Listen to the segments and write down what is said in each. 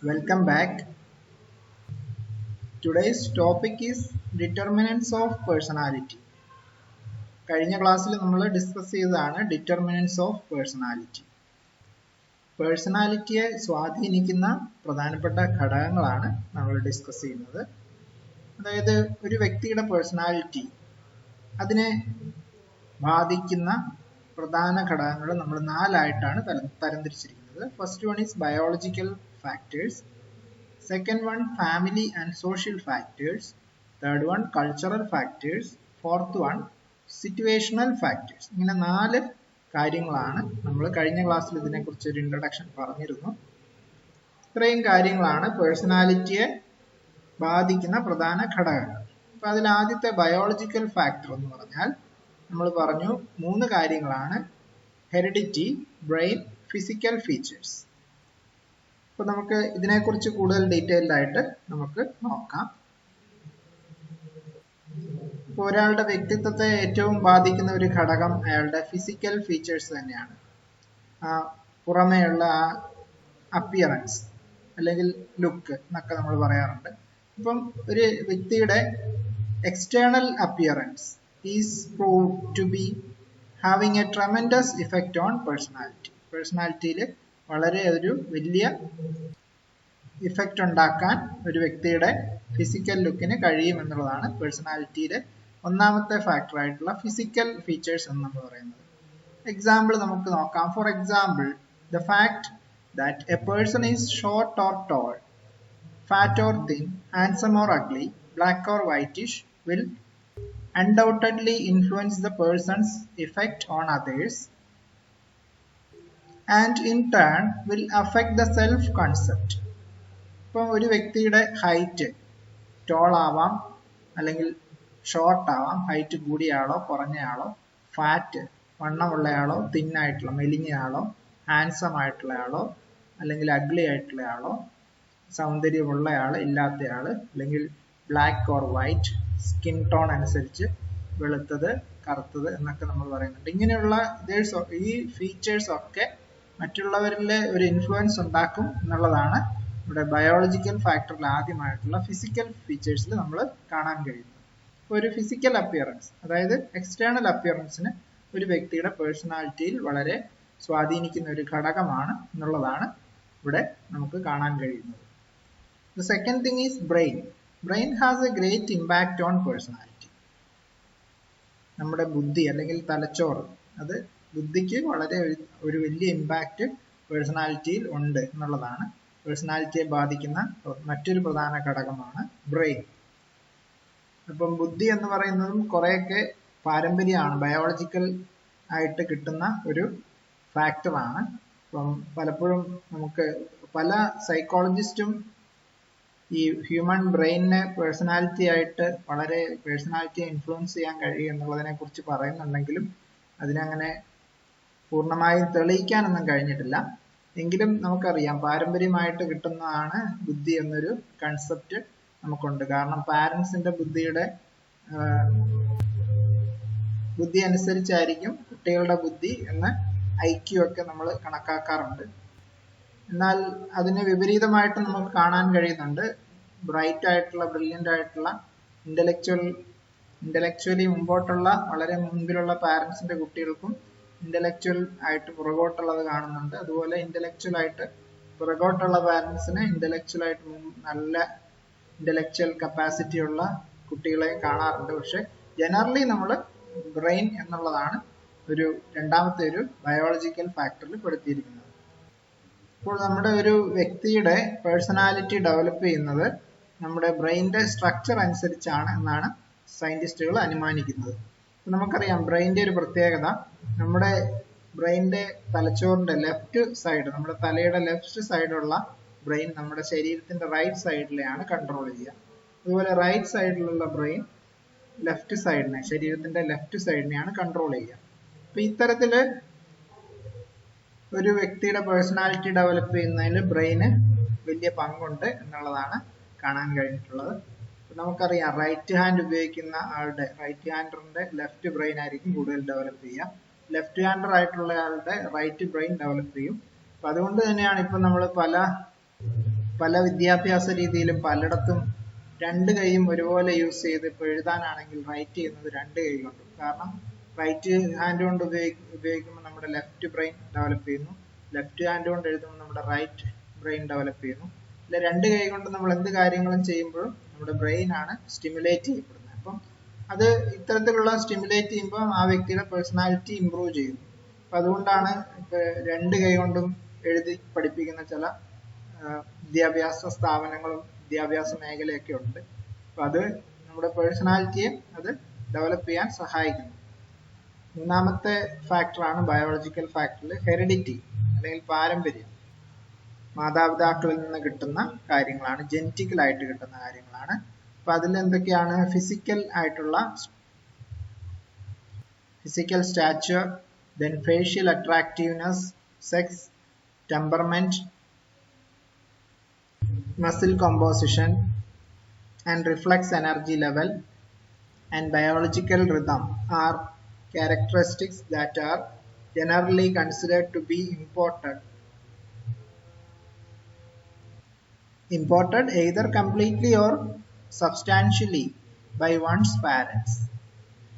Welcome back. Today's topic is determinants of personality. കഴിഞ്ഞ ക്ലാസ്സിൽ നമ്മൾ ഡിസ്കസ് ചെയ്തതാണ് ഡിറ്റർമിനൻസ് ഓഫ് പേഴ്സണാലിറ്റി. പേഴ്സണാലിറ്റിയെ സ്വാധീനിക്കുന്ന പ്രധാനപ്പെട്ട ഘടകങ്ങളാണ് നമ്മൾ ഡിസ്കസ് ചെയ്യുന്നത്. അതായത് ഒരു വ്യക്തിയുടെ പേഴ്സണാലിറ്റി അതിനെ ബാധിക്കുന്ന പ്രധാന ഘടകങ്ങൾ നമ്മൾ നാലായിട്ടാണ് തരംതിരിച്ചിരിക്കുന്നത്. First one is biological factors, second one family and social factors, third one cultural factors, fourth one situational factors. ഇങ്ങനെ നാല് കാര്യങ്ങളാണ് നമ്മൾ കഴിഞ്ഞ ക്ലാസ്സിൽ ഇതിനെക്കുറിച്ച് ഒരു ഇൻട്രൊഡക്ഷൻ പറഞ്ഞിരുന്നു. ഇത്രയും കാര്യങ്ങളാണ് പേഴ്സണാലിറ്റിയെ ബാധിക്കുന്ന പ്രധാന ഘടകങ്ങൾ. അപ്പൊ അതിൽ ആദ്യത്തെ ബയോളജിക്കൽ ഫാക്ടർ എന്ന് പറഞ്ഞാൽ നമ്മൾ പറഞ്ഞു മൂന്ന് കാര്യങ്ങളാണ്: ഹെറിഡിറ്റി, ബ്രെയിൻ, ഫിസിക്കൽ ഫീച്ചേഴ്സ്. അപ്പൊ നമുക്ക് ഇതിനെക്കുറിച്ച് കൂടുതൽ ഡീറ്റെയിൽഡ് ആയിട്ട് നമുക്ക് നോക്കാം. ഇപ്പൊ ഒരാളുടെ വ്യക്തിത്വത്തെ ഏറ്റവും ബാധിക്കുന്ന ഒരു ഘടകം അയാളുടെ ഫിസിക്കൽ ഫീച്ചേഴ്സ് തന്നെയാണ്. പുറമേയുള്ള അപ്പിയറൻസ് അല്ലെങ്കിൽ ലുക്ക് എന്നൊക്കെ നമ്മൾ പറയാറുണ്ട്. ഇപ്പം ഒരു വ്യക്തിയുടെ external appearance is proved to be having a tremendous effect on personality. പേഴ്സണാലിറ്റിയിൽ വളരെ ഒരു വലിയ ഇഫക്റ്റ് ഉണ്ടാക്കാൻ ഒരു വ്യക്തിയുടെ ഫിസിക്കൽ ലുക്കിന് കഴിയുമെന്നുള്ളതാണ് പേഴ്സണാലിറ്റിയിലെ ഒന്നാമത്തെ ഫാക്ടർ ആയിട്ടുള്ള ഫിസിക്കൽ ഫീച്ചേഴ്സ് എന്ന് നമ്മൾ പറയുന്നത്. എക്സാമ്പിൾ നമുക്ക് നോക്കാം. For example, the fact that a person is short or tall, fat or thin, handsome or ugly, black or whitish will undoubtedly influence the person's effect on others and in turn will affect the self concept. ഇപ്പോൾ ഒരു വ്യക്തിയുടെ height toll ആവാം അല്ലെങ്കിൽ short ആവാം, height കൂടിയയാളോ കുറഞ്ഞയാളോ, fat വണ്ണമുള്ളയാളോ തിന്നായിട്ടുള്ള മെലിഞ്ഞയാളോ, handsome ആയിട്ടുള്ളയാളോ അല്ലെങ്കിൽ ugly ആയിട്ടുള്ളയാളോ, സൗന്ദര്യമുള്ളയാൾ ഇല്ലാത്തയാള്, അല്ലെങ്കിൽ black or white, skin tone അനുസരിച്ച് വെളുത്തത് കറുത്തത് എന്നൊക്കെ നമ്മൾ പറയുന്നുണ്ട്. ഇങ്ങനെയുള്ള ഈ ഫീച്ചേഴ്സ് ഒക്കെ മറ്റുള്ളവരിലെ ഒരു ഇൻഫ്ലുവൻസ് ഉണ്ടാക്കും എന്നുള്ളതാണ് ഇവിടെ ബയോളജിക്കൽ ഫാക്ടറിൽ ആദ്യമായിട്ടുള്ള ഫിസിക്കൽ ഫീച്ചേഴ്സിൽ നമ്മൾ കാണാൻ കഴിയുന്നത്. ഒരു ഫിസിക്കൽ അപ്പിയറൻസ്, അതായത് എക്സ്റ്റേണൽ അപ്പിയറൻസിന് ഒരു വ്യക്തിയുടെ പേഴ്സണാലിറ്റിയിൽ വളരെ സ്വാധീനിക്കുന്ന ഒരു ഘടകമാണ് എന്നുള്ളതാണ് ഇവിടെ നമുക്ക് കാണാൻ കഴിയുന്നത്. The second thing is brain. Brain has a great impact on personality. നമ്മുടെ ബുദ്ധി അല്ലെങ്കിൽ തലച്ചോറ്, അത് ബുദ്ധിക്ക് വളരെ ഒരു വലിയ ഇമ്പാക്റ്റ് പേഴ്സണാലിറ്റിയിൽ ഉണ്ട് എന്നുള്ളതാണ്. പേഴ്സണാലിറ്റിയെ ബാധിക്കുന്ന മറ്റൊരു പ്രധാന ഘടകമാണ് ബ്രെയിൻ. അപ്പം ബുദ്ധി എന്ന് പറയുന്നതും കുറെയൊക്കെ പാരമ്പര്യമാണ്, ബയോളജിക്കൽ ആയിട്ട് കിട്ടുന്ന ഒരു ഫാക്ടറാണ്. അപ്പം പലപ്പോഴും നമുക്ക് പല സൈക്കോളജിസ്റ്റും ഈ ഹ്യൂമൻ ബ്രെയിനിനെ പേഴ്സണാലിറ്റി ആയിട്ട് വളരെ പേഴ്സണാലിറ്റിയെ ഇൻഫ്ലുവൻസ് ചെയ്യാൻ കഴിയും എന്നുള്ളതിനെ കുറിച്ച് പറയുന്നുണ്ടെങ്കിലും അതിനങ്ങനെ പൂർണ്ണമായും തെളിയിക്കാനൊന്നും കഴിഞ്ഞിട്ടില്ല. എങ്കിലും നമുക്കറിയാം പാരമ്പര്യമായിട്ട് കിട്ടുന്നതാണ് ബുദ്ധി എന്നൊരു കൺസെപ്റ്റ് നമുക്കുണ്ട്. കാരണം പാരൻസിന്റെ ബുദ്ധി അനുസരിച്ചായിരിക്കും കുട്ടികളുടെ ബുദ്ധി എന്ന് IQ ഒക്കെ നമ്മൾ കണക്കാക്കാറുണ്ട്. എന്നാൽ അതിന് വിപരീതമായിട്ട് നമുക്ക് കാണാൻ കഴിയുന്നുണ്ട്. ബ്രൈറ്റ് ആയിട്ടുള്ള, ബ്രില്യൻ്റ് ആയിട്ടുള്ള, ഇന്റലക്ച്വലി മുമ്പോട്ടുള്ള വളരെ മുൻപിലുള്ള പാരൻസിന്റെ കുട്ടികൾക്കും ഇന്റലക്ച്വൽ ആയിട്ട് പുറകോട്ടുള്ളത് കാണുന്നുണ്ട്. അതുപോലെ ഇന്റലക്ച്വൽ ആയിട്ട് പുറകോട്ടുള്ള പാരൻസിന് ഇന്റലക്ച്വൽ ആയിട്ട് നല്ല ഇന്റലക്ച്വൽ കപ്പാസിറ്റി ഉള്ള കുട്ടികളെയും കാണാറുണ്ട്. പക്ഷെ ജനറലി നമ്മൾ ബ്രെയിൻ എന്നുള്ളതാണ് ഒരു രണ്ടാമത്തെ ഒരു ബയോളജിക്കൽ ഫാക്ടറിൽ പെടുത്തിയിരിക്കുന്നത്. ഇപ്പോൾ നമ്മുടെ ഒരു വ്യക്തിയുടെ പേഴ്സണാലിറ്റി ഡെവലപ്പ് ചെയ്യുന്നത് നമ്മുടെ ബ്രെയിനിന്റെ സ്ട്രക്ചർ അനുസരിച്ചാണ് എന്നാണ് സയന്റിസ്റ്റുകൾ അനുമാനിക്കുന്നത്. നമുക്കറിയാം ബ്രെയിനിന്റെ ഒരു പ്രത്യേകത, നമ്മുടെ ബ്രെയിനിന്റെ തലച്ചോറിന്റെ ലെഫ്റ്റ് സൈഡ്, നമ്മുടെ തലയുടെ ലെഫ്റ്റ് സൈഡുള്ള ബ്രെയിൻ നമ്മുടെ ശരീരത്തിന്റെ റൈറ്റ് സൈഡിലെയാണ് കൺട്രോൾ ചെയ്യുക. അതുപോലെ റൈറ്റ് സൈഡിലുള്ള ബ്രെയിൻ ലെഫ്റ്റ് സൈഡിനെ, ശരീരത്തിന്റെ ലെഫ്റ്റ് സൈഡിനെയാണ് കൺട്രോൾ ചെയ്യുക. അപ്പൊ ഇത്തരത്തില് ഒരു വ്യക്തിയുടെ പേഴ്സണാലിറ്റി ഡെവലപ്പ് ചെയ്യുന്നതിൽ ബ്രെയിന് വലിയ പങ്കുണ്ട് എന്നുള്ളതാണ് കാണാൻ കഴിഞ്ഞിട്ടുള്ളത്. നമുക്കറിയാം റൈറ്റ് ഹാൻഡ് ഉപയോഗിക്കുന്ന ആളുടെ, റൈറ്റ് ഹാൻഡറിന്റെ ലെഫ്റ്റ് ബ്രെയിൻ ആയിരിക്കും കൂടുതൽ ഡെവലപ്പ് ചെയ്യുക. ലെഫ്റ്റ് ഹാൻഡർ ആയിട്ടുള്ള ആളുടെ റൈറ്റ് ബ്രെയിൻ ഡെവലപ്പ് ചെയ്യും. അപ്പൊ അതുകൊണ്ട് തന്നെയാണ് ഇപ്പൊ നമ്മൾ പല പല വിദ്യാഭ്യാസ രീതിയിലും പലയിടത്തും രണ്ട് കൈയും ഒരുപോലെ യൂസ് ചെയ്ത് ഇപ്പോൾ എഴുതാനാണെങ്കിൽ റൈറ്റ് ചെയ്യുന്നത് രണ്ട് കൈ കൊണ്ടും. കാരണം റൈറ്റ് ഹാൻഡ് കൊണ്ട് ഉപയോഗിക്കുമ്പോൾ നമ്മുടെ ലെഫ്റ്റ് ബ്രെയിൻ ഡെവലപ്പ് ചെയ്യുന്നു, ലെഫ്റ്റ് ഹാൻഡ് കൊണ്ട് എഴുതുമ്പോൾ നമ്മുടെ റൈറ്റ് ബ്രെയിൻ ഡെവലപ്പ് ചെയ്യുന്നു. അല്ല രണ്ട് കൈ കൊണ്ട് നമ്മൾ എന്ത് കാര്യങ്ങളും ചെയ്യുമ്പോഴും നമ്മുടെ ബ്രെയിൻ ആണ് സ്റ്റിമുലേറ്റ് ചെയ്യപ്പെടുന്നത്. അപ്പം അത് ഇത്തരത്തിലുള്ള സ്റ്റിമുലേറ്റ് ചെയ്യുമ്പോൾ ആ വ്യക്തിയുടെ പേഴ്സണാലിറ്റി ഇമ്പ്രൂവ് ചെയ്യുന്നു. അപ്പം അതുകൊണ്ടാണ് ഇപ്പൊ രണ്ട് കൈ കൊണ്ടും എഴുതി പഠിപ്പിക്കുന്ന ചില വിദ്യാഭ്യാസ സ്ഥാപനങ്ങളും വിദ്യാഭ്യാസ മേഖലയൊക്കെ ഉണ്ട്. അപ്പൊ അത് നമ്മുടെ പേഴ്സണാലിറ്റിയെ അത് ഡെവലപ്പ് ചെയ്യാൻ സഹായിക്കുന്നു. മൂന്നാമത്തെ ഫാക്ടറാണ് ബയോളജിക്കൽ ഫാക്ടറിൽ ഹെറിഡിറ്റി അല്ലെങ്കിൽ പാരമ്പര്യം. മാതാപിതാക്കളിൽ നിന്ന് കിട്ടുന്ന കാര്യങ്ങളാണ്, ജനറ്റിക്കൽ ആയിട്ട് കിട്ടുന്ന കാര്യങ്ങളാണ്. അപ്പൊ അതിൽ എന്തൊക്കെയാണ്? ഫിസിക്കൽ ആയിട്ടുള്ള physical stature, then facial attractiveness, sex, temperament, muscle composition and reflex energy level and biological rhythm are characteristics that are generally considered to be imported either completely or substantially by one's parents.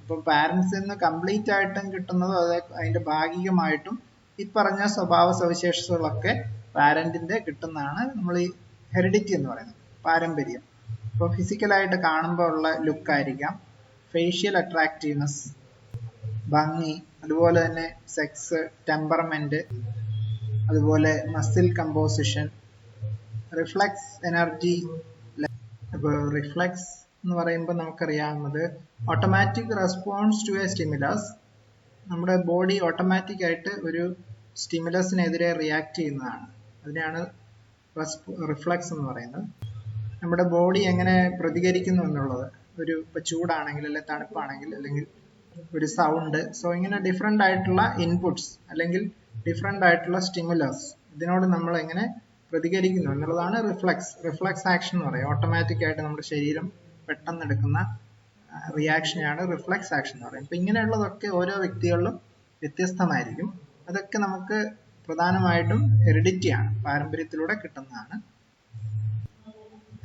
അപ്പോൾ പാരൻസിൽ നിന്ന് complete ആയിട്ടും കിട്ടുന്നതും അതിന്റെ ഭാഗികമായിട്ടും ഈ പറഞ്ഞ സ്വഭാവ സവിശേഷതകളൊക്കെ പാരന്റിന്റെ കിട്ടുന്നതാണ് നമ്മൾ ഈ ഹെറിഡിറ്റി എന്ന് പറയുന്നത്, പാരമ്പര്യം. ഇപ്പോൾ ഫിസിക്കലായിട്ട് കാണുമ്പോൾ ഉള്ള ലുക്ക് ആയിരിക്കാം, ഫേഷ്യൽ അട്രാക്റ്റീവ്നെസ് ഭംഗി, അതുപോലെ തന്നെ സെക്സ്, ടെമ്പർമെന്റ്, അതുപോലെ മസിൽ കമ്പോസിഷൻ, റിഫ്ലക്സ് എനർജി. അപ്പോൾ റിഫ്ലക്സ് എന്ന് പറയുമ്പോൾ നമുക്കറിയാവുന്നത് automatic response to a stimulus. നമ്മുടെ ബോഡി ഓട്ടോമാറ്റിക് ആയിട്ട് ഒരു സ്റ്റിമുലസിനെതിരെ റിയാക്ട് ചെയ്യുന്നതാണ്. അതിനെയാണ് റിഫ്ലക്സ് എന്ന് പറയുന്നത്. നമ്മുടെ ബോഡി എങ്ങനെ പ്രതികരിക്കുന്നു എന്നുള്ളത്, ഒരു ഇപ്പൊ ചൂടാണെങ്കിൽ അല്ലെങ്കിൽ തണുപ്പാണെങ്കിൽ അല്ലെങ്കിൽ ഒരു സൗണ്ട്, സോ ഇങ്ങനെ ഡിഫറെന്റ് ആയിട്ടുള്ള ഇൻപുട്സ് അല്ലെങ്കിൽ ഡിഫറെന്റ് ആയിട്ടുള്ള സ്റ്റിമുലസ്, ഇതിനോട് നമ്മൾ എങ്ങനെ പ്രതികരിക്കുന്നു എന്നുള്ളതാണ് റിഫ്ലക്സ് ആക്ഷൻ എന്ന് പറയും. ഓട്ടോമാറ്റിക് ആയിട്ട് നമ്മുടെ ശരീരം പെട്ടെന്ന് എടുക്കുന്ന റിയാക്ഷനെയാണ് റിഫ്ലക്സ് ആക്ഷൻ എന്ന് പറയുന്നത്. അപ്പൊ ഇങ്ങനെയുള്ളതൊക്കെ ഓരോ വ്യക്തികളിലും വ്യത്യസ്തമായിരിക്കും. അതൊക്കെ നമുക്ക് പ്രധാനമായിട്ടും ഹെറിഡിറ്റിയാണ്, പാരമ്പര്യത്തിലൂടെ കിട്ടുന്നതാണ്.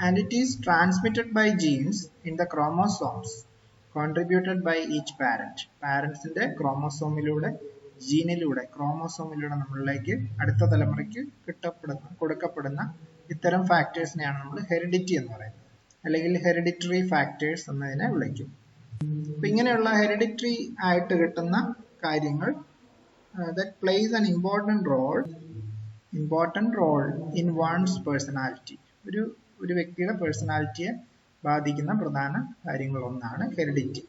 And it is transmitted by genes in the chromosomes contributed by each parent. പാരന്റ്സിന്റെ ക്രോമോസോമിലൂടെ, ജീനിലൂടെ, ക്രോമോസോമിലൂടെ നമ്മളിലേക്ക് അടുത്ത തലമുറയ്ക്ക് കൊടുക്കപ്പെടുന്ന ഇത്തരം ഫാക്ടേഴ്സിനെയാണ് നമ്മൾ ഹെറിഡിറ്റി എന്ന് പറയുന്നത്, അല്ലെങ്കിൽ ഹെറിഡിറ്ററി ഫാക്ടേഴ്സ് എന്നതിനെ വിളിക്കും. അപ്പൊ ഇങ്ങനെയുള്ള ഹെറിഡിറ്ററി ആയിട്ട് കിട്ടുന്ന കാര്യങ്ങൾ that plays an important role in one's personality. ഒരു വ്യക്തിയുടെ പേഴ്സണാലിറ്റിയെ ബാധിക്കുന്ന പ്രധാന കാര്യങ്ങളൊന്നാണ് ഹെറിഡിറ്റി.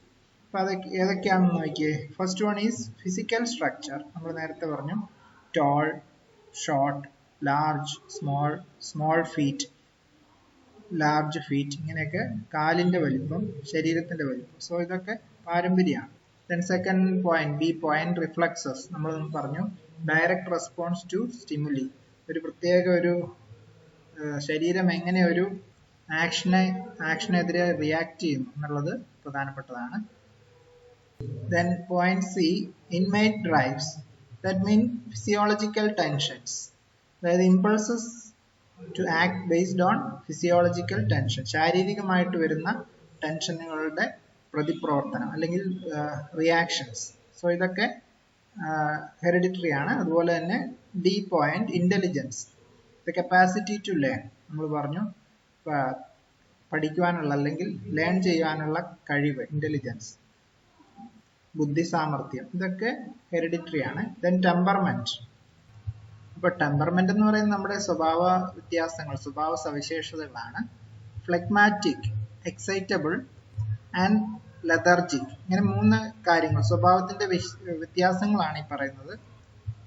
അപ്പൊ അതൊക്കെ ഏതൊക്കെയാണെന്ന് നോക്കിയേ. First one is physical structure. നമ്മൾ നേരത്തെ പറഞ്ഞു tall, short, large, small feet, large feet, ഇങ്ങനെയൊക്കെ കാലിന്റെ വലിപ്പം, ശരീരത്തിന്റെ വലിപ്പം. സോ ഇതൊക്കെ പാരമ്പര്യമാണ്. Then second point, B point, reflexes. നമ്മൾ പറഞ്ഞു ഡയറക്റ്റ് റെസ്പോൺസ് ടു സ്റ്റിമുലി. ഒരു പ്രത്യേക ഒരു ശരീരം എങ്ങനെ ഒരു ആക്ഷനെതിരെ റിയാക്ട് ചെയ്യുന്നു എന്നുള്ളത് പ്രധാനപ്പെട്ടതാണ്. Then point C, innate drives. That mean physiological tensions. അതായത് impulses to act based on physiological tension. ശാരീരികമായിട്ട് വരുന്ന ടെൻഷനുകളുടെ പ്രതിപ്രവർത്തനം അല്ലെങ്കിൽ റിയാക്ഷൻസ്. സോ ഇതൊക്കെ ഹെറിഡിറ്ററി ആണ്. അതുപോലെ തന്നെ D point, intelligence, the capacity to learn. നമ്മൾ പറഞ്ഞു പഠിക്കുവാനുള്ള അല്ലെങ്കിൽ ലേൺ ചെയ്യാനുള്ള കഴിവ്, ഇന്റലിജൻസ്, ബുദ്ധി സാമർഥ്യം, ഇതൊക്കെ ഹെറിഡിറ്ററി ആണ്. Then temperament. ഇപ്പൊ ടെമ്പർമെന്റ് എന്ന് പറയുന്നത് നമ്മുടെ സ്വഭാവ വ്യത്യാസങ്ങൾ, സ്വഭാവ സവിശേഷതകളാണ്. Phlegmatic, excitable and lethargic. ഇങ്ങനെ മൂന്ന് കാര്യങ്ങൾ, സ്വഭാവത്തിന്റെ വ്യത്യാസങ്ങളാണ് ഈ പറയുന്നത്.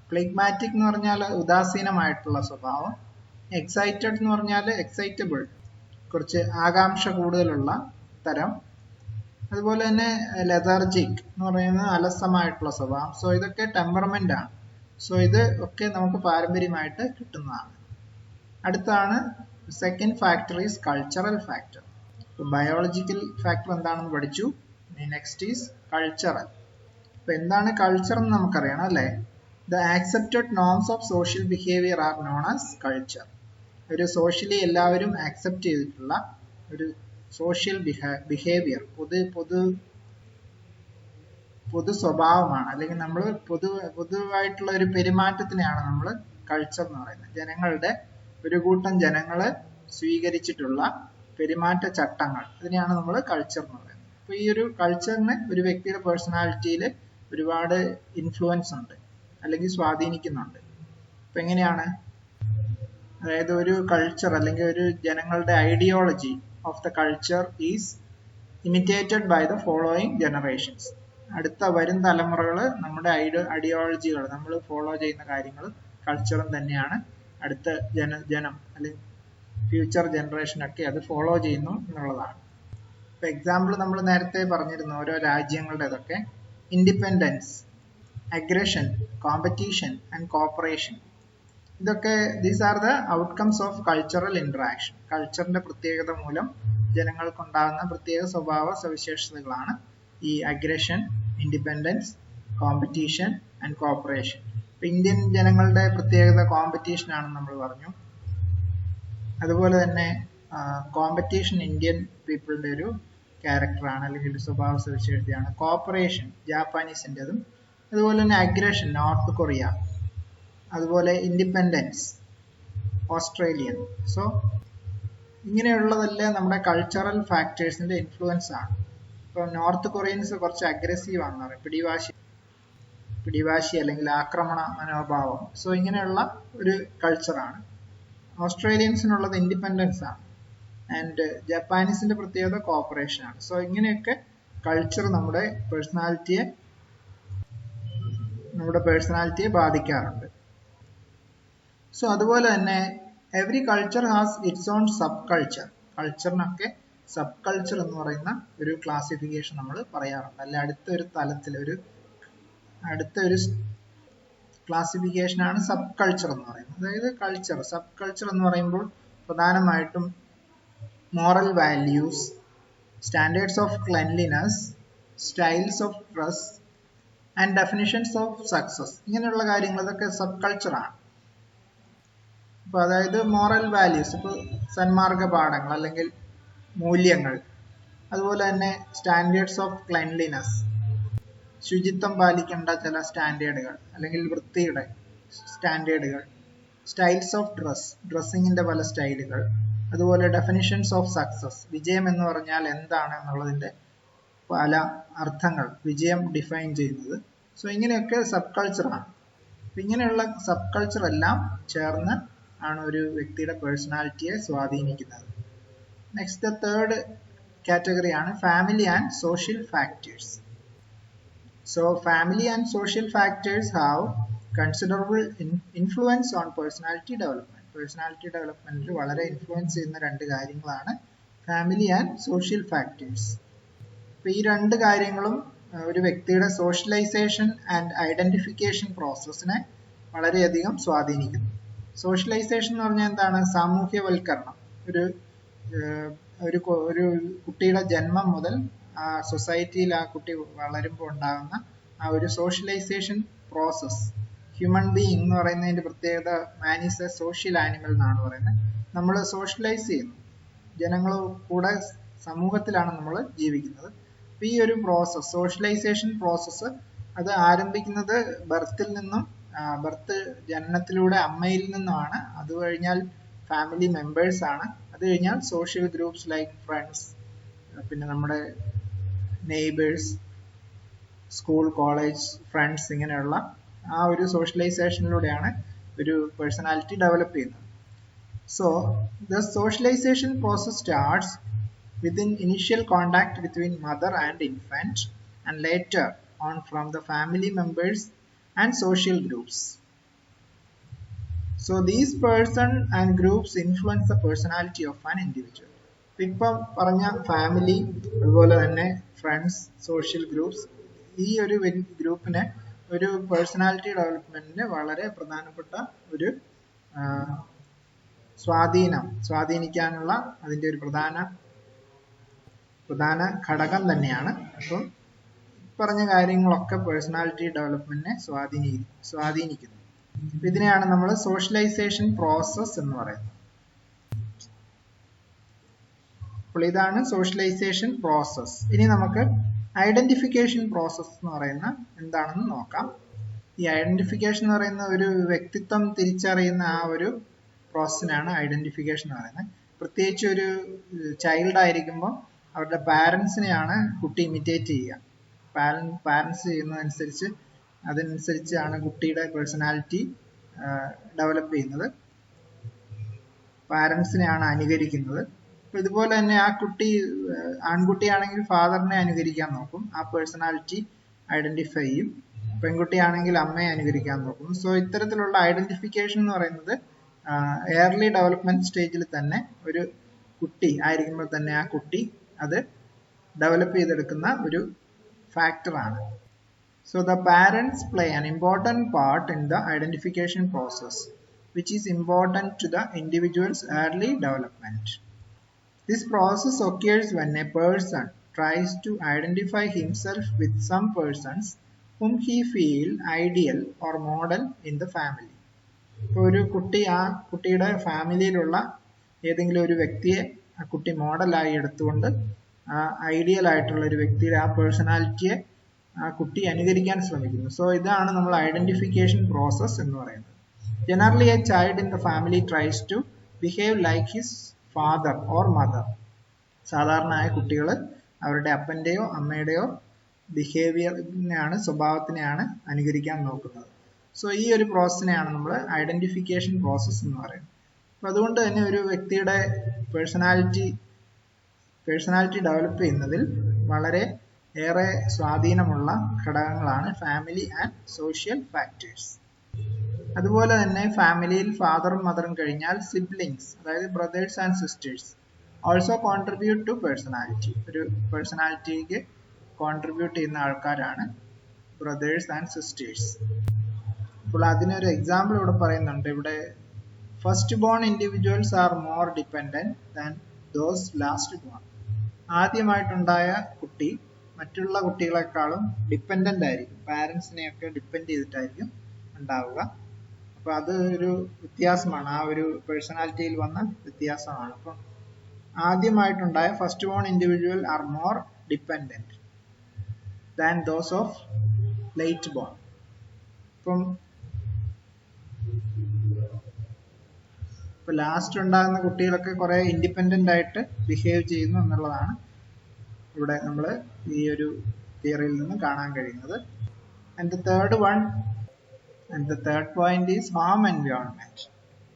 ഫ്ലെഗ്മാറ്റിക് എന്ന് പറഞ്ഞാൽ ഉദാസീനമായിട്ടുള്ള സ്വഭാവം, എക്സൈറ്റഡ് എന്ന് പറഞ്ഞാൽ എക്സൈറ്റബിൾ, കുറച്ച് ആകാംക്ഷ കൂടുതലുള്ള തരം, അതുപോലെ തന്നെ ലെതർജിക് എന്ന് പറയുന്നത് അലസമായിട്ടുള്ള സ്വഭാവം. സോ ഇതൊക്കെ ടെമ്പർമെന്റ് ആണ്. സോ ഇത് ഒക്കെ നമുക്ക് പാരമ്പര്യമായിട്ട് കിട്ടുന്നതാണ്. അടുത്താണ് second factor is cultural factor. Biological factor എന്താണെന്ന് പഠിച്ചു. Next is cultural. അപ്പൊ എന്താണ് കൾച്ചർ എന്ന് നമുക്കറിയണം അല്ലേ. The accepted norms of social behaviour R known as culture. ഒരു സോഷ്യലി എല്ലാവരും ആക്സെപ്റ്റ് ചെയ്തിട്ടുള്ള ഒരു സോഷ്യൽ ബിഹേവിയർ, പൊതു സ്വഭാവമാണ്, അല്ലെങ്കിൽ നമ്മൾ പൊതുവായിട്ടുള്ള ഒരു പെരുമാറ്റത്തിനെയാണ് നമ്മൾ കൾച്ചർ എന്ന് പറയുന്നത്. ജനങ്ങളുടെ ഒരു കൂട്ടം ജനങ്ങള് സ്വീകരിച്ചിട്ടുള്ള പെരുമാറ്റ ചട്ടങ്ങൾ, ഇതിനെയാണ് നമ്മൾ കൾച്ചർ എന്ന് പറയുന്നത്. അപ്പൊ ഈ ഒരു കൾച്ചറിന് ഒരു വ്യക്തിയുടെ പേഴ്സണാലിറ്റിയിൽ ഒരുപാട് ഇൻഫ്ലുവൻസ് ഉണ്ട്, അല്ലെങ്കിൽ സ്വാധീനിക്കുന്നുണ്ട്. അപ്പൊ എങ്ങനെയാണ്? അതായത് ഒരു കൾച്ചർ അല്ലെങ്കിൽ ഒരു ജനങ്ങളുടെ ideology of the culture is imitated by the following generations. അടുത്ത വരും തലമുറകൾ നമ്മുടെ ഐഡിയോളജികൾ, നമ്മൾ ഫോളോ ചെയ്യുന്ന കാര്യങ്ങൾ കൾച്ചറും തന്നെയാണ് അടുത്ത ജനം അല്ലെങ്കിൽ ഫ്യൂച്ചർ ജനറേഷനൊക്കെ അത് ഫോളോ ചെയ്യുന്നു എന്നുള്ളതാണ്. ഇപ്പൊ എക്സാമ്പിൾ നമ്മൾ നേരത്തെ പറഞ്ഞിരുന്നു ഓരോ രാജ്യങ്ങളുടെ ഇതൊക്കെ. Independence, aggression, competition and cooperation, ഇതൊക്കെ these are the outcomes of cultural interaction. കൾച്ചറിന്റെ പ്രത്യേകത മൂലം ജനങ്ങൾക്കുണ്ടാകുന്ന പ്രത്യേക സ്വഭാവ സവിശേഷതകളാണ് ഈ aggression, independence, competition and cooperation. ഇപ്പൊ ഇന്ത്യൻ ജനങ്ങളുടെ പ്രത്യേകത കോമ്പറ്റീഷൻ ആണെന്ന് നമ്മൾ പറഞ്ഞു. അതുപോലെ തന്നെ കോമ്പറ്റീഷൻ ഇന്ത്യൻ പീപ്പിളിന്റെ ഒരു ക്യാരക്ടറാണ് അല്ലെങ്കിൽ ഒരു സ്വഭാവ സവിശേഷതയാണ്. കോപ്പറേഷൻ ജാപ്പാനീസിൻ്റെതും, അതുപോലെ തന്നെ അഗ്രഷൻ നോർത്ത് കൊറിയ, അതുപോലെ ഇൻഡിപെൻഡൻസ് ഓസ്ട്രേലിയൻ. സോ ഇങ്ങനെയുള്ളതെല്ലാം നമ്മുടെ കൾച്ചറൽ ഫാക്ടേഴ്സിന്റെ ഇൻഫ്ലുവൻസ് ആണ്. ഇപ്പൊ നോർത്ത് കൊറിയൻസ് കുറച്ച് അഗ്രസീവ് ആണെന്ന് പറയും, പിടിവാശി അല്ലെങ്കിൽ ആക്രമണ മനോഭാവം. സോ ഇങ്ങനെയുള്ള ഒരു കൾച്ചറാണ്. ഓസ്ട്രേലിയൻസിനുള്ളത് ഇൻഡിപെൻഡൻസ് ആണ്. ആൻഡ് ജപ്പാനീസിന്റെ പ്രത്യേകത കോപ്പറേഷൻ ആണ്. സോ ഇങ്ങനെയൊക്കെ കൾച്ചർ നമ്മുടെ പേഴ്സണാലിറ്റിയെ ബാധിക്കാറുണ്ട്. സോ അതുപോലെ തന്നെ every culture has its own subculture. കൾച്ചറിനൊക്കെ സബ് കൾച്ചർ എന്ന് പറയുന്ന ഒരു ക്ലാസിഫിക്കേഷൻ നമ്മൾ പറയാറുണ്ട്. അല്ലെ അടുത്തൊരു തലത്തിൽ അടുത്തൊരു ക്ലാസിഫിക്കേഷനാണ് സബ് കൾച്ചർ എന്ന് പറയുന്നത്. അതായത് സബ് കൾച്ചർ എന്ന് പറയുമ്പോൾ പ്രധാനമായിട്ടും moral values, standards of cleanliness, styles of dress and definitions of success, ഇങ്ങനെയുള്ള കാര്യങ്ങൾ ഇതൊക്കെ സബ് കൾച്ചറാണ്. അപ്പൊ അതായത് മോറൽ വാല്യൂസ്, ഇപ്പൊ സന്മാർഗ പാഠങ്ങൾ അല്ലെങ്കിൽ മൂല്യങ്ങൾ, അതുപോലെ തന്നെ സ്റ്റാൻഡേർഡ്സ് ഓഫ് ക്ലെൻലിനെസ്, ശുചിത്വം പാലിക്കേണ്ട ചില സ്റ്റാൻഡേർഡുകൾ അല്ലെങ്കിൽ വൃത്തിയുടെ സ്റ്റാൻഡേർഡുകൾ, സ്റ്റൈൽസ് ഓഫ് ഡ്രസ്സിങ്ങിന്റെ പല സ്റ്റൈലുകൾ, അതുപോലെ ഡെഫിനിഷൻസ് ഓഫ് സക്സസ്, വിജയം എന്ന് പറഞ്ഞാൽ എന്താണ് എന്നുള്ളതിന്റെ പല അർത്ഥങ്ങൾ, വിജയം ഡിഫൈൻ ചെയ്യുന്നത്. സോ ഇങ്ങനെയൊക്കെ സബ് കൾച്ചറാണ്. ഇങ്ങനെയുള്ള സബ് കൾച്ചർ എല്ലാം ചേർന്ന് ആണ് ഒരു വ്യക്തിയുടെ പേഴ്സണാലിറ്റിയെ സ്വാധീനിക്കുന്നത്. നെക്സ്റ്റ് തേർഡ് കാറ്റഗറിയാണ് family and social factors. So family and social factors have considerable influence on personality development. Personality development വളരെ ഇൻഫ്ലുവൻസ് ചെയ്യുന്ന രണ്ട് കാര്യങ്ങളാണ് ഫാമിലി ആൻഡ് സോഷ്യൽ ഫാക്ടേഴ്സ്. അപ്പൊ ഈ രണ്ട് കാര്യങ്ങളും ഒരു വ്യക്തിയുടെ സോഷ്യലൈസേഷൻ ആൻഡ് ഐഡന്റിഫിക്കേഷൻ പ്രോസസ്സിനെ വളരെയധികം സ്വാധീനിക്കുന്നു. സോഷ്യലൈസേഷൻ എന്ന് പറഞ്ഞാൽ എന്താണ്? സാമൂഹ്യവൽക്കരണം. ഒരു കുട്ടിയുടെ ജന്മം മുതൽ ആ സൊസൈറ്റിയിൽ ആ കുട്ടി വളരുമ്പോൾ ഉണ്ടാകുന്ന ആ ഒരു സോഷ്യലൈസേഷൻ പ്രോസസ്. ഹ്യൂമൻ ബീയിങ് എന്ന് പറയുന്നതിന്റെ പ്രത്യേകത man is A social animal എന്നാണ് പറയുന്നത്. നമ്മൾ സോഷ്യലൈസ് ചെയ്യുന്നു, ജനങ്ങൾ കൂടെ സമൂഹത്തിലാണ് നമ്മൾ ജീവിക്കുന്നത്. അപ്പൊ ഈ ഒരു പ്രോസസ്, സോഷ്യലൈസേഷൻ പ്രോസസ്സ്, അത് ആരംഭിക്കുന്നത് ബർത്ത് ജനനത്തിലൂടെ അമ്മയിൽ നിന്നുമാണ്. അത് കഴിഞ്ഞാൽ ഫാമിലി മെമ്പേഴ്സ് ആണ്. അത് കഴിഞ്ഞാൽ സോഷ്യൽ ഗ്രൂപ്പ്സ് ലൈക്ക് ഫ്രണ്ട്സ്, പിന്നെ നമ്മുടെ നെയ്ബേഴ്സ്, സ്കൂൾ, കോളേജ് ഫ്രണ്ട്സ്, ഇങ്ങനെയുള്ള ആ ഒരു സോഷ്യലൈസേഷനിലൂടെയാണ് ഒരു പേഴ്സണാലിറ്റി ഡെവലപ്പ് ചെയ്യുന്നത്. So the socialisation process starts within initial contact between mother and infant and later on from the family members and social groups. So these person and groups influence the personality of an individual. ഇപ്പം പറഞ്ഞ family, അതുപോലെ തന്നെ friends, social groups, ഈ ഒരു ഗ്രൂപ്പിനെ ഒരു personality ഡെവലപ്മെന്റിന് വളരെ പ്രധാനപ്പെട്ട ഒരു സ്വാധീനിക്കാനുള്ള അതിന്റെ ഒരു പ്രധാന ഘടകം തന്നെയാണ്. അപ്പം പറഞ്ഞ കാര്യങ്ങളൊക്കെ പേഴ്സണാലിറ്റി ഡെവലപ്മെന്റിനെ സ്വാധീനിക്കുന്നു. ഇതിനെയാണ് നമ്മൾ സോഷ്യലൈസേഷൻ പ്രോസസ് എന്ന് പറയുന്നത്. അപ്പോൾ ഇതാണ് സോഷ്യലൈസേഷൻ പ്രോസസ്. ഇനി നമുക്ക് ഐഡന്റിഫിക്കേഷൻ പ്രോസസ് എന്ന് പറയുന്ന എന്താണെന്ന് നോക്കാം. ഈ ഐഡന്റിഫിക്കേഷൻ എന്ന് പറയുന്ന ഒരു വ്യക്തിത്വം തിരിച്ചറിയുന്ന ആ ഒരു പ്രോസസ്സിനാണ് ഐഡന്റിഫിക്കേഷൻ എന്ന് പറയുന്നത്. പ്രത്യേകിച്ച് ഒരു ചൈൽഡ് ആയിരിക്കുമ്പോൾ അവരുടെ പാരൻസിനെയാണ് കുട്ടി ഇമിറ്റേറ്റ് ചെയ്യുക. പാരൻസ് ചെയ്യുന്നതനുസരിച്ച് അതനുസരിച്ചാണ് കുട്ടിയുടെ പേഴ്സണാലിറ്റി ഡെവലപ്പ് ചെയ്യുന്നത്, പാരൻസിനെയാണ് അനുകരിക്കുന്നത്. അപ്പൊ ഇതുപോലെ തന്നെ ആ കുട്ടി ആൺകുട്ടിയാണെങ്കിൽ ഫാദറിനെ അനുകരിക്കാൻ നോക്കും, ആ പേഴ്സണാലിറ്റി ഐഡന്റിഫൈ ചെയ്യും. പെൺകുട്ടിയാണെങ്കിൽ അമ്മയെ അനുകരിക്കാൻ നോക്കും. സോ ഇത്തരത്തിലുള്ള ഐഡന്റിഫിക്കേഷൻ എന്ന് പറയുന്നത് എയർലി ഡെവലപ്മെന്റ് സ്റ്റേജിൽ തന്നെ ഒരു കുട്ടി ആയിരിക്കുമ്പോൾ തന്നെ ആ കുട്ടി അത് ഡെവലപ്പ് ചെയ്തെടുക്കുന്ന ഒരു ഫാക്ടറാണ്. So the parents play an important part in the identification process, which is important to the individual's early development. This process occurs when a person tries to identify himself with some persons whom he feels ideal or model in the family. ഇപ്പോൾ ഒരു കുട്ടി ആ കുട്ടിയുടെ ഫാമിലിയിലുള്ള ഏതെങ്കിലും ഒരു വ്യക്തിയെ ആ കുട്ടി മോഡലായി എടുത്തുകൊണ്ട് ആ ഐഡിയൽ ആയിട്ടുള്ള ഒരു വ്യക്തിയുടെ ആ പേഴ്സണാലിറ്റിയെ ആ കുട്ടി അനുകരിക്കാൻ ശ്രമിക്കുന്നു. സോ ഇതാണ് നമ്മൾ ഐഡന്റിഫിക്കേഷൻ പ്രോസസ് എന്ന് പറയുന്നത്. Generally a child in the family tries to behave like his father or mother. സാധാരണയായ കുട്ടികൾ അവരുടെ അപ്പൻ്റെയോ അമ്മയുടെയോ ബിഹേവിയറിനെയാണ്, സ്വഭാവത്തിനെയാണ് അനുകരിക്കാൻ നോക്കുന്നത്. സോ ഈ ഒരു പ്രോസസ്സിനെയാണ് നമ്മൾ ഐഡന്റിഫിക്കേഷൻ പ്രോസസ്സ് എന്ന് പറയുന്നത്. അപ്പം അതുകൊണ്ട് തന്നെ ഒരു വ്യക്തിയുടെ പേഴ്സണാലിറ്റി ഡെവലപ്പ് ചെയ്യുന്നതിൽ വളരെ ഏറെ സ്വാധീനമുള്ള ഘടകങ്ങളാണ് ഫാമിലി ആൻഡ് സോഷ്യൽ ഫാക്ടേഴ്സ്. അതുപോലെ തന്നെ ഫാമിലിയിൽ ഫാദറും മദറും കഴിഞ്ഞാൽ സിബ്ലിങ്സ്, അതായത് brothers and sisters also contribute to personality. ഒരു പേഴ്സണാലിറ്റിക്ക് കോൺട്രിബ്യൂട്ട് ചെയ്യുന്ന ആൾക്കാരാണ് ബ്രദേഴ്സ് ആൻഡ് സിസ്റ്റേഴ്സ്. അപ്പോൾ അതിനൊരു എക്സാമ്പിൾ ഇവിടെ പറയുന്നുണ്ട്. ഇവിടെ first born individuals are more dependent than those last born. ആദ്യമായിട്ടുണ്ടായ കുട്ടി മറ്റുള്ള കുട്ടികളെക്കാളും ഡിപ്പെൻഡന്റ് ആയിരിക്കും, പാരൻസിനെയൊക്കെ ഡിപ്പെൻഡ് ചെയ്തിട്ടായിരിക്കും ഉണ്ടാവുക. അപ്പൊ അത് ഒരു വ്യത്യാസമാണ്, ആ ഒരു പേഴ്സണാലിറ്റിയിൽ വന്ന വ്യത്യാസമാണ്. അപ്പം ആദ്യമായിട്ടുണ്ടായ first born individual are more dependent than those of late born. ഇപ്പം ലാസ്റ്റ് ഉണ്ടാകുന്ന കുട്ടികളൊക്കെ കുറെ ഇൻഡിപെൻഡന്റ് ആയിട്ട് ബിഹേവ് ചെയ്യുന്നു എന്നുള്ളതാണ് ഇവിടെ നമ്മൾ ഈ ഒരു തിയറിയിൽ നിന്ന് കാണാൻ കഴിയുന്നത്. And the third point is home environment.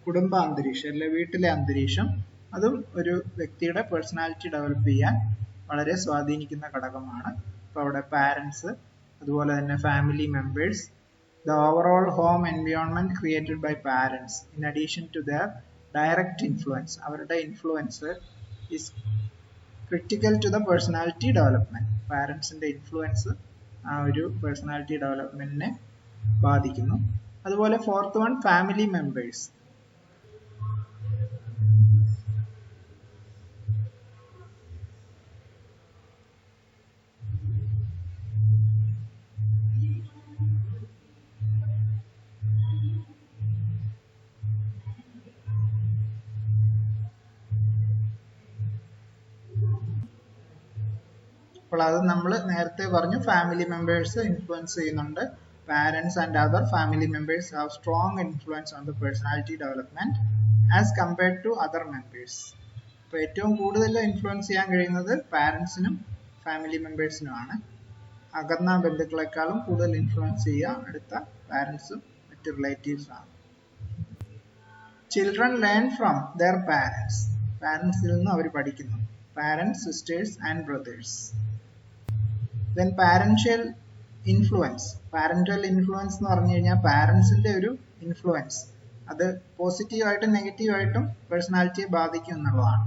കുടുംബ അന്തരീക്ഷം അല്ലെ വീട്ടിലെ അന്തരീക്ഷം, അതും ഒരു വ്യക്തിയുടെ പേഴ്സണാലിറ്റി ഡെവലപ്പ് ചെയ്യാൻ വളരെ സ്വാധീനിക്കുന്ന ഘടകമാണ്. അപ്പോൾ അവിടെ പാരൻസ്, അതുപോലെ തന്നെ family members, the overall home environment created by parents in addition to their direct influence, അവരുടെ influence is critical to the personality development. പാരൻസിന്റെ ഇൻഫ്ലുവൻസ് ആ ഒരു പേഴ്സണാലിറ്റി ഡെവലപ്മെന്റിനെ ബാധിക്കുന്നു. അതുപോലെ ഫോർത്ത് വൺ, ഫാമിലി മെമ്പേഴ്സ്. അപ്പോൾ അത് നമ്മൾ നേരത്തെ പറഞ്ഞു, ഫാമിലി മെമ്പേഴ്സ് ഇൻഫ്ലുവൻസ് ചെയ്യുന്നുണ്ട്. Parents and other family members have strong influence on the personality development as compared to other members. അപ്പോൾ ഏറ്റവും കൂടുതൽ ഇൻഫ്ലുവൻസ് ചെയ്യാൻ കഴിയുന്നത് പാരൻസിനും ഫാമിലി മെമ്പേഴ്സിനുമാണ്. അകന്ന ബന്ധുക്കളെക്കാളും കൂടുതൽ ഇൻഫ്ലുവൻസ് ചെയ്യുക അടുത്ത പാരൻസും മറ്റ് റിലേറ്റീവ്സും ആണ്. Children learn from their parents. പാരൻസിൽ നിന്നും അവർ പഠിക്കുന്നു. Parents, sisters and brothers. Then parental influence. Parental influence എന്ന് പറഞ്ഞു കഴിഞ്ഞാൽ പാരൻസിന്റെ ഒരു ഇൻഫ്ലുവൻസ്, അത് പോസിറ്റീവായിട്ടും നെഗറ്റീവായിട്ടും പേഴ്സണാലിറ്റിയെ ബാധിക്കും എന്നുള്ളതാണ്.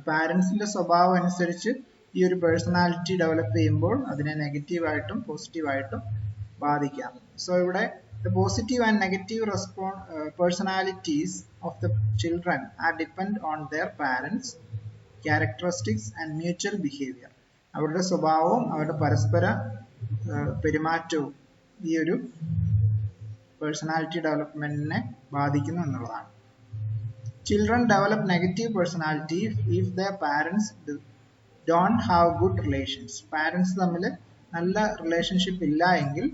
പാരൻസിന്റെ സ്വഭാവം അനുസരിച്ച് ഈ ഒരു പേഴ്സണാലിറ്റി ഡെവലപ്പ് ചെയ്യുമ്പോൾ അതിനെ നെഗറ്റീവായിട്ടും പോസിറ്റീവായിട്ടും ബാധിക്കാം. സോ ഇവിടെ the positive and negative personalities of the children are depend on their parents' characteristics and mutual behavior. അവരുടെ സ്വഭാവവും അവരുടെ പരസ്പര പെരുമാറ്റവും ഈ ഒരു പേഴ്സണാലിറ്റി ഡെവലപ്മെന്റിനെ ബാധിക്കുന്നു എന്നുള്ളതാണ്. Children develop negative personality if their parents don't have good relations. Parents തമ്മിൽ നല്ല റിലേഷൻഷിപ്പ് ഇല്ല എങ്കിൽ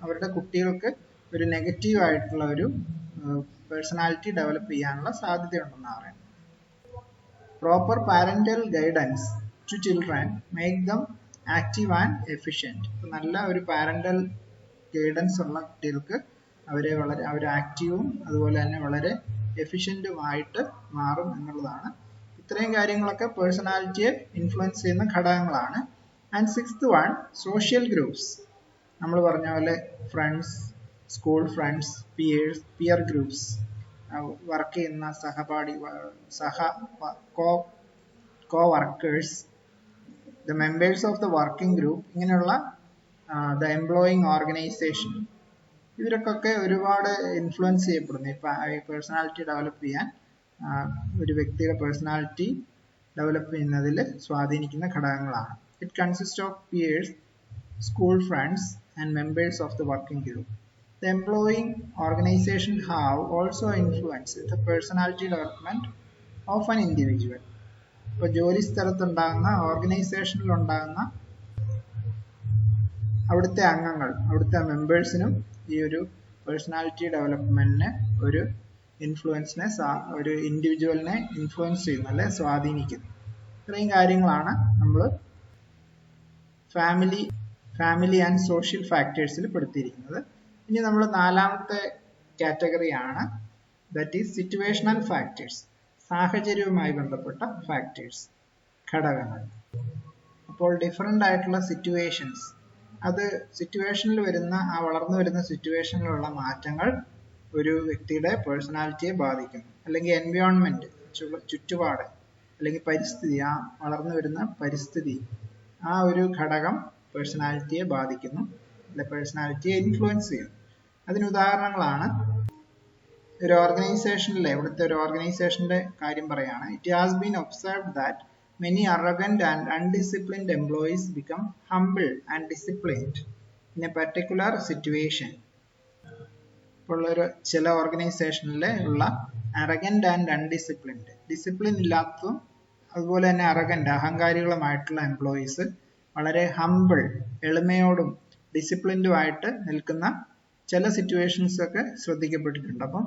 അവരുടെ കുട്ടികൾക്ക് ഒരു നെഗറ്റീവ് ആയിട്ടുള്ള ഒരു പേഴ്സണാലിറ്റി ഡെവലപ്പ് ചെയ്യാനുള്ള സാധ്യതയുണ്ടെന്ന് പറയുന്നത്. Proper parental guidance to children make them active and efficient. നല്ല ഒരു പാരന്റൽ ഗൈഡൻസ് ഉള്ള കുട്ടികൾക്ക് അവർ ആക്റ്റീവും അതുപോലെ തന്നെ വളരെ എഫിഷ്യന്റുമായിട്ട് മാറും എന്നുള്ളതാണ്. ഇത്രയും കാര്യങ്ങളൊക്കെ പേഴ്സണാലിറ്റിയെ ഇൻഫ്ലുവൻസ് ചെയ്യുന്ന ഘടകങ്ങളാണ്. And sixth one, social groups. നമ്മൾ പറഞ്ഞ പോലെ friends, school friends, peer groups, work ചെയ്യുന്ന സഹപാഠി coworkers, the members of the working group, ഇങ്ങനെയുള്ള ദ എംപ്ലോയിങ് ഓർഗനൈസേഷൻ, ഇവരൊക്കെ ഒരുപാട് ഇൻഫ്ലുവൻസ് ചെയ്യപ്പെടുന്നു ഈ പേഴ്സണാലിറ്റി ഡെവലപ്പ് ചെയ്യാൻ. ഒരു വ്യക്തിയുടെ പേഴ്സണാലിറ്റി ഡെവലപ്പ് ചെയ്യുന്നതിൽ സ്വാധീനിക്കുന്ന ഘടകങ്ങളാണ്. It consist of peers, school friends and members of the working group. The employing organization have also influenced the personality development of an individual. ഇപ്പോൾ ജോലി സ്ഥലത്തുണ്ടാകുന്ന ഓർഗനൈസേഷനിൽ ഉണ്ടാകുന്ന അവിടുത്തെ അംഗങ്ങൾ, അവിടുത്തെ മെമ്പേഴ്സിനും ഈ ഒരു പേഴ്സണാലിറ്റി ഡെവലപ്മെന്റിന് ഒരു ഒരു ഇൻഡിവിജ്വലിനെ ഇൻഫ്ലുവൻസ് ചെയ്യുന്നു, അല്ലെ സ്വാധീനിക്കുന്നു. ഇത്രയും കാര്യങ്ങളാണ് നമ്മൾ ഫാമിലി ആൻഡ് സോഷ്യൽ ഫാക്ടേഴ്സിൽ പെടുത്തിയിരിക്കുന്നത്. ഇനി നമ്മൾ നാലാമത്തെ കാറ്റഗറിയാണ്, ദാറ്റ് ഈസ് സിറ്റുവേഷണൽ ഫാക്ടേഴ്സ്. സാഹചര്യവുമായി ബന്ധപ്പെട്ട ഫാക്ടേഴ്സ്, ഘടകങ്ങൾ. അപ്പോൾ ഡിഫറെൻ്റ് ആയിട്ടുള്ള സിറ്റുവേഷൻസ്, അത് സിറ്റുവേഷനിൽ വരുന്ന വളർന്നു വരുന്ന സിറ്റുവേഷനിലുള്ള മാറ്റങ്ങൾ ഒരു വ്യക്തിയുടെ പേഴ്സണാലിറ്റിയെ ബാധിക്കുന്നു. അല്ലെങ്കിൽ എൻവയോൺമെന്റ്, ചുറ്റുപാട്, അല്ലെങ്കിൽ പരിസ്ഥിതി, ആ വളർന്നു വരുന്ന പരിസ്ഥിതി, ആ ഒരു ഘടകം പേഴ്സണാലിറ്റിയെ ബാധിക്കുന്നു, അല്ലെ പേഴ്സണാലിറ്റിയെ ഇൻഫ്ലുവൻസ് ചെയ്യുന്നു. അതിന് ഉദാഹരണങ്ങളാണ് ഒരു ഓർഗനൈസേഷനിലെ, ഇവിടുത്തെ ഒരു ഓർഗനൈസേഷന്റെ കാര്യം പറയാണ്. It has been observed that many arrogant and undisciplined employees become humble and disciplined in a particular situation. ഇപ്പോൾ ചില ഓർഗനൈസേഷനിൽ ഉള്ള അറഗന്റ് ആൻഡ് അൺഡിസിപ്ലിൻഡ്, ഡിസിപ്ലിൻ ഇല്ലാത്തതും അതുപോലെ തന്നെ അറഗന്റ്, അഹങ്കാരികളുമായിട്ടുള്ള എംപ്ലോയീസ് വളരെ ഹംബിൾ, എളിമയോടും ഡിസിപ്ലിൻഡുമായിട്ട് നിൽക്കുന്ന ചില സിറ്റുവേഷൻസ് ഒക്കെ ശ്രദ്ധിക്കപ്പെട്ടിട്ടുണ്ട്. അപ്പം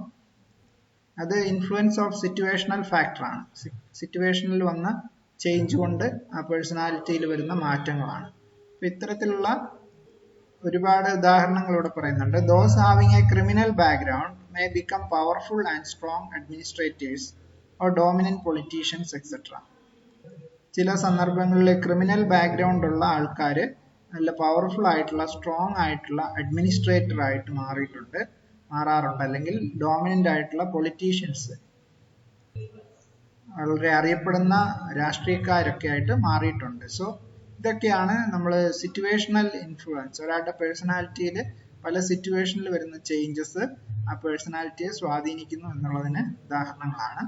അത് ഇൻഫ്ലുവൻസ് ഓഫ് സിറ്റുവേഷണൽ ഫാക്ടറാണ്. സിറ്റുവേഷനിൽ വന്ന ചേഞ്ച് കൊണ്ട് ആ പേഴ്സണാലിറ്റിയിൽ വരുന്ന മാറ്റങ്ങളാണ്. അപ്പൊ ഇത്തരത്തിലുള്ള ഒരുപാട് ഉദാഹരണങ്ങൾ ഇവിടെ പറയുന്നുണ്ട്. Those having A criminal background may become powerful and strong administrators or dominant politicians etcetera. ചില സന്ദർഭങ്ങളിൽ ക്രിമിനൽ ബാക്ക്ഗ്രൗണ്ട് ഉള്ള ആൾക്കാർ നല്ല പവർഫുൾ ആയിട്ടുള്ള, സ്ട്രോങ് ആയിട്ടുള്ള അഡ്മിനിസ്ട്രേറ്റർ ആയിട്ട് മാറാറുണ്ട്. അല്ലെങ്കിൽ ഡോമിനന്റ് ആയിട്ടുള്ള പൊളിറ്റീഷ്യൻസ്, വളരെ അറിയപ്പെടുന്ന രാഷ്ട്രീയക്കാരൊക്കെ ആയിട്ട് മാറിയിട്ടുണ്ട്. സോ ഇതൊക്കെയാണ് നമ്മൾ സിറ്റുവേഷണൽ ഇൻഫ്ലുവൻസ്. ഒരാളുടെ പേഴ്സണാലിറ്റിയിൽ പല സിറ്റുവേഷനിൽ വരുന്ന ചേഞ്ചസ് ആ പേഴ്സണാലിറ്റിയെ സ്വാധീനിക്കുന്നു എന്നുള്ളതിന് ഉദാഹരണങ്ങളാണ്.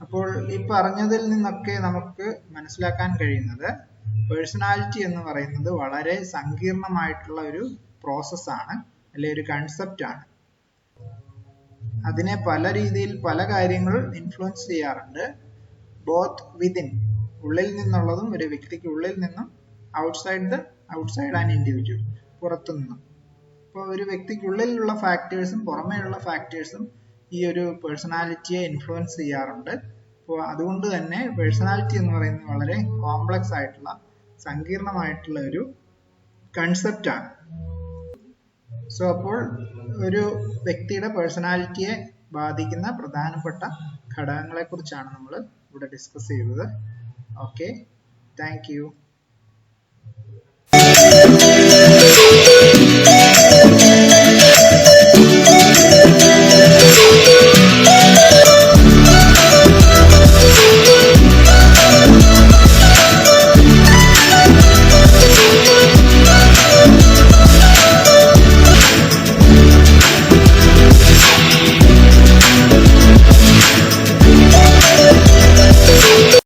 അപ്പോൾ ഈ പറഞ്ഞതിൽ നിന്നൊക്കെ നമുക്ക് മനസ്സിലാക്കാൻ കഴിയുന്നത് പേഴ്സണാലിറ്റി എന്ന് പറയുന്നത് വളരെ സങ്കീർണമായിട്ടുള്ള ഒരു പ്രോസസ്സാണ്, അല്ലെ ഒരു കൺസെപ്റ്റാണ്. അതിനെ പല രീതിയിൽ പല കാര്യങ്ങൾ ഇൻഫ്ലുവൻസ് ചെയ്യാറുണ്ട്. ബോത്ത് വിതിൻ, ഉള്ളിൽ നിന്നുള്ളതും ഒരു വ്യക്തിക്ക് ഉള്ളിൽ നിന്നും, ഔട്ട്സൈഡ് ആൻഡ് ഇൻഡിവിജ്വൽ, പുറത്തു നിന്നും. ഇപ്പോൾ ഒരു വ്യക്തിക്കുള്ളിലുള്ള ഫാക്ടേഴ്സും പുറമേയുള്ള ഫാക്ടേഴ്സും ഈ ഒരു പേഴ്സണാലിറ്റിയെ ഇൻഫ്ലുവൻസ് ചെയ്യാറുണ്ട്. അപ്പോൾ അതുകൊണ്ട് തന്നെ പേഴ്സണാലിറ്റി എന്ന് പറയുന്നത് വളരെ കോംപ്ലക്സ് ആയിട്ടുള്ള, സങ്കീർണമായിട്ടുള്ള ഒരു കൺസെപ്റ്റാണ്. സോ അപ്പോൾ ഒരു വ്യക്തിയുടെ പേഴ്സണാലിറ്റിയെ ബാധിക്കുന്ന പ്രധാനപ്പെട്ട ഘടകങ്ങളെ കുറിച്ചാണ് നമ്മൾ ഇവിടെ ഡിസ്കസ് ചെയ്തത്. Okay, thank you.